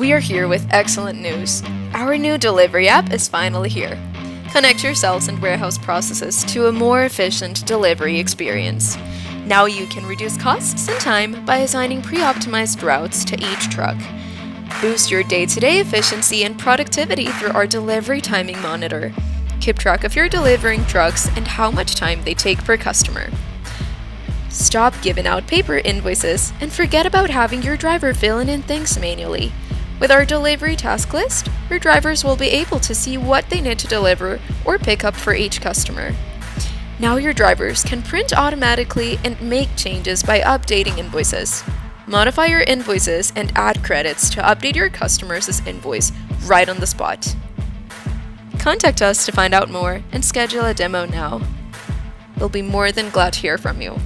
We are here with excellent news. Our new delivery app is finally here. Connect your sales and warehouse processes to a more efficient delivery experience. Now you can reduce costs and time by assigning pre-optimized routes to each truck. Boost your day-to-day efficiency and productivity through our delivery timing monitor. Keep track of your delivering trucks and how much time they take per customer. Stop giving out paper invoices and forget about having your driver filling in things manually. With our delivery task list, your drivers will be able to see what they need to deliver or pick up for each customer. Now your drivers can print automatically and make changes by updating invoices. Modify your invoices and add credits to update your customer's invoice right on the spot. Contact us to find out more and schedule a demo now. We'll be more than glad to hear from you.